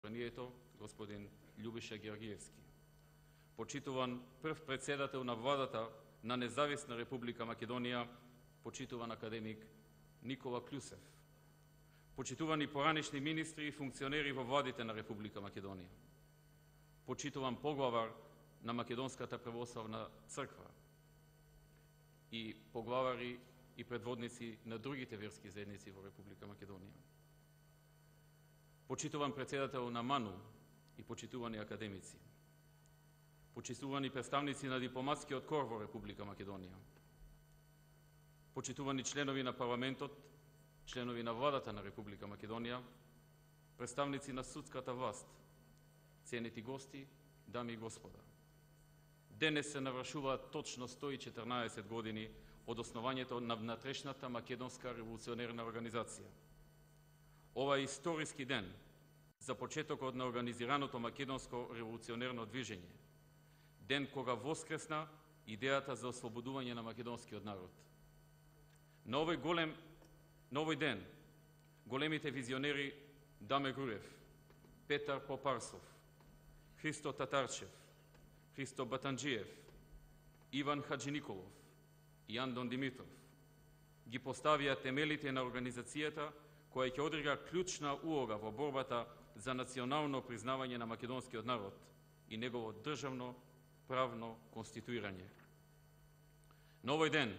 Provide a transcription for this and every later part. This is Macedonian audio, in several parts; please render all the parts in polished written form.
собранието, господин Љубиша Георгиевски. Почитуван прв председател на владата на Независна Република Македонија, почитуван академик Никола Клюсев. Почитувани поранишни министри и функционери во владите на Република Македонија. Почитуван поглавар на Македонската православна црква и поглавари и предводници на другите верски заедници во Република Македонија. Почитуван председател на МАНУ и почитувани академици. Почитувани представници на дипломатскиот кор во Република Македонија. Почитувани членови на парламентот, членови на владата на Република Македонија, представници на судската власт, ценети гости, дами и господа. Денес се навршуваат точно 114 години од основањето на внатрешната Македонска револуционерна организација. Ова е историски ден за почетокот на организираното македонско револуционерно движење, ден кога воскресна идејата за ослободување на македонскиот народ. На овој ден големите визионери Даме Груев, Петар Попарсов, Христо Татарчев, Христо Батанџиев, Иван Хаджиниколов и Андон Димитров ги поставија темелите на организацијата која ќе одигра клучна улога во борбата за национално признавање на македонскиот народ и негово државно правно конституирање. На овој ден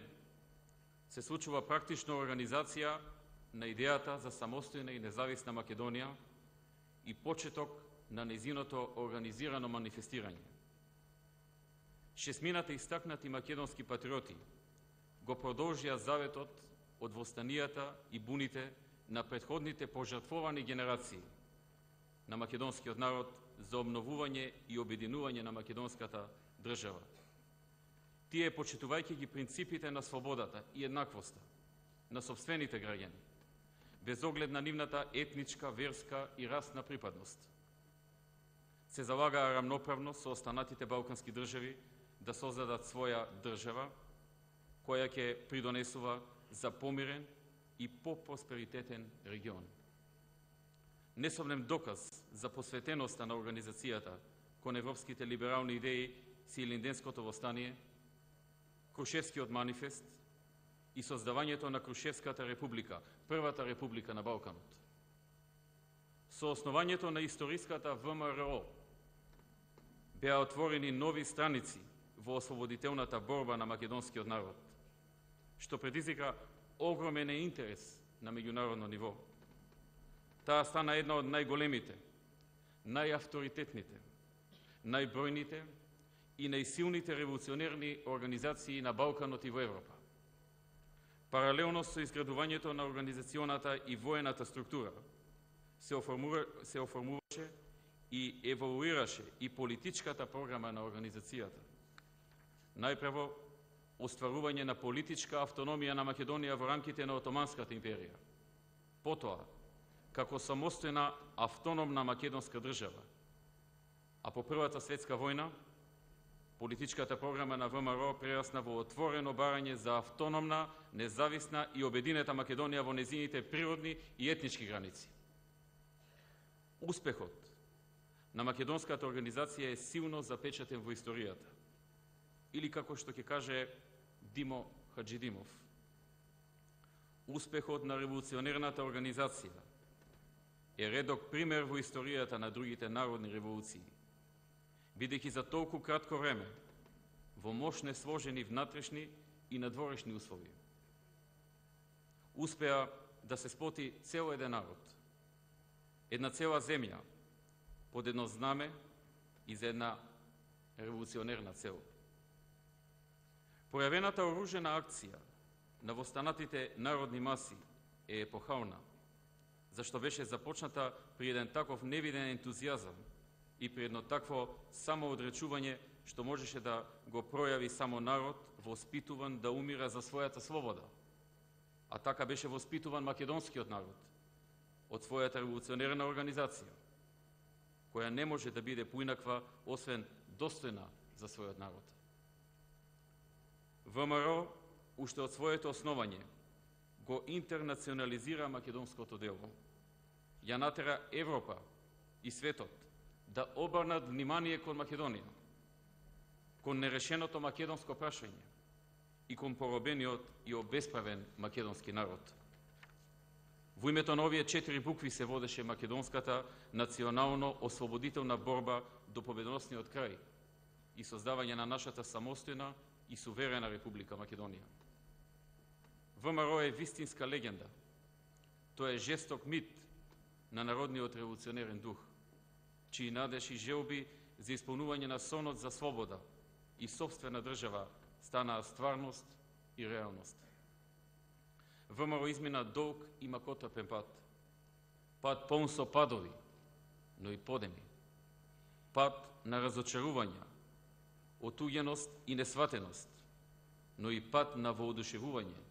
се случува практична организација на идејата за самостојна и независна Македонија и почеток на нејзиното организирано манифестирање. Шесмината истакнати македонски патриоти го продолжија заветот од востанијата и буните на претходните пожртвовани генерации на македонскиот народ за обновување и обединување на македонската држава. Тие, почитувајќи ги принципите на слободата и еднаквоста на сопствените граѓани, без оглед на нивната етничка, верска и расна припадност, се залагаа рамноправно со останатите балкански држави да создадат своја држава, која ќе придонесува за помирен и по-просперитетен регион. Несомнем доказ за посветеноста на организацијата кон европските либерални идеи се Илинденското востание, Крушевскиот манифест и создавањето на Крушевската република, првата република на Балканот. Со основањето на историската ВМРО беа отворени нови страници во ослободителната борба на македонскиот народ, што предизвика огромен интерес на меѓународно ниво. Таа стана една од најголемите, најавторитетните, најбројните и најсилните револуционерни организации на Балканот и во Европа. Паралелно со изградувањето на организационата и воената структура, се оформуваше и еволуираше и политичката програма на организацијата. Најпрво, остварување на политичка автономија на Македонија во рамките на Отоманската империја. Потоа, како самостојна автономна македонска држава. А по Првата светска војна, политичката програма на ВМРО прерасна во отворено барање за автономна, независна и обединета Македонија во незините природни и етнички граници. Успехот на македонската организација е силно запечатен во историјата. Или како што ќе каже Димо Хаджидимов, успехот на револуционерната организација е редок пример во историјата на другите народни револуции, бидејќи за толку кратко време, во мощне сложени внатрешни и надворешни услови, успеа да се сплоти цел еден народ, една цела земја, под едно знаме и за една револуционерна цел. Пројавената оружена акција на востанатите народни маси е епохална, зашто беше започната при еден таков невиден ентузијазам и при едно такво самоодречување што можеше да го пројави само народ воспитуван да умира за својата слобода. А така беше воспитуван македонскиот народ од својата револуционерна организација, која не може да биде поинаква освен достојна за својот народ. ВМРО уште од своето основање го интернационализира македонското дело. Ја натера Европа и светот да обрнат внимание кон Македонија, кон нерешеното македонско прашање и кон поробениот и обесправен македонски народ. Во името на овие 4 букви се водеше македонската национално-ослободителна борба до победоносниот крај и создавање на нашата самостојна и суверена Република Македонија. ВМРО е вистинска легенда. Тоа е жесток мит на народниот револуционерен дух, чии надеж и желби за исполнување на сонот за слобода и собствена држава станаа стварност и реалност. ВМРО измина долг и макотрпен пат. Пат полн со падови, но и подеми. Пат на разочарувања, отуѓеност и несватеност, но и пат на воодушевување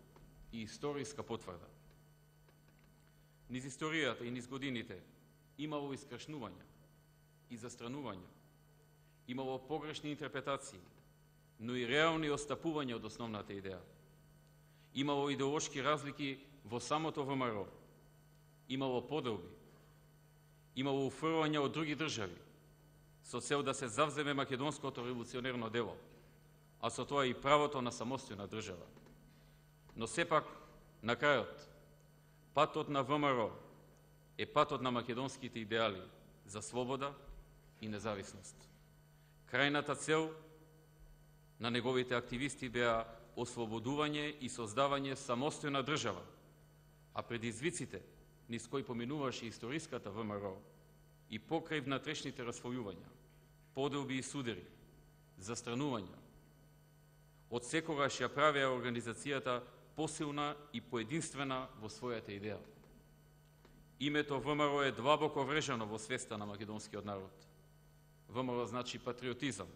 и историска потврда. Низ историјата и низ годините имало искршнувања и застранувања, имало погрешни интерпретации, но и реални остапувања од основната идеја. Имало идеолошки разлики во самото ВМРО, имало поделби, имало уфрлања од други држави, со цел да се завземе македонското револуционерно дело, а со тоа и правото на самостојна држава. Но сепак, на крајот, патот на ВМРО е патот на македонските идеали за слобода и независност. Крајната цел на неговите активисти беа ослободување и создавање самостојна држава, а предизвиците низ кои поминуваше историската ВМРО и покрај внатрешните расвојувања, поделби и судери, застранувања, од секогаш ја правеа организацијата посилна и поединствена во својата идеја. Името ВМРО е длабоко врежано во свеста на македонскиот народ. ВМРО значи патриотизам.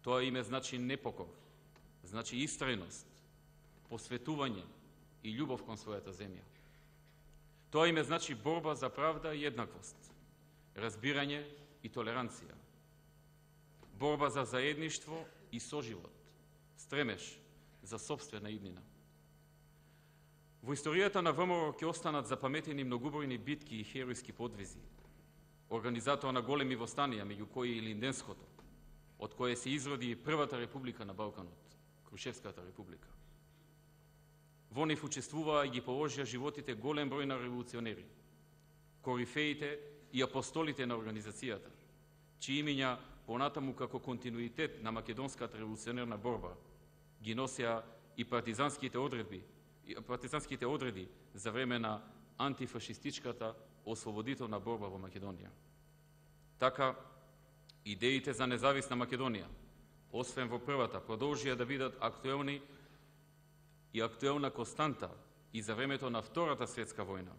Тоа име значи непокор, значи истрајност, посветување и љубов кон својата земја. Тоа име значи борба за правда и еднаквост, разбирање и толеранција, борба за заедништво и соживот, стремеж за сопствена иднина. Во историјата на ВМРО ќе останат запаметени многубројни битки и херојски подвизи, организатор на големи востанија, меѓу кои и Линденското, од кое се изроди првата република на Балканот, Крушевската република. Во нив учествуваа и ги положија животите голем број на револуционери, корифеите и апостолите на организацијата, чии имиња понатаму како континуитет на македонската револуционерна борба ги носеа и партизанските одреди за време на антифашистичката ослободителна борба во Македонија. Така, идеите за независна Македонија, освен во првата, продолжија да бидат актуелни и актуелна константа и за времето на Втората светска војна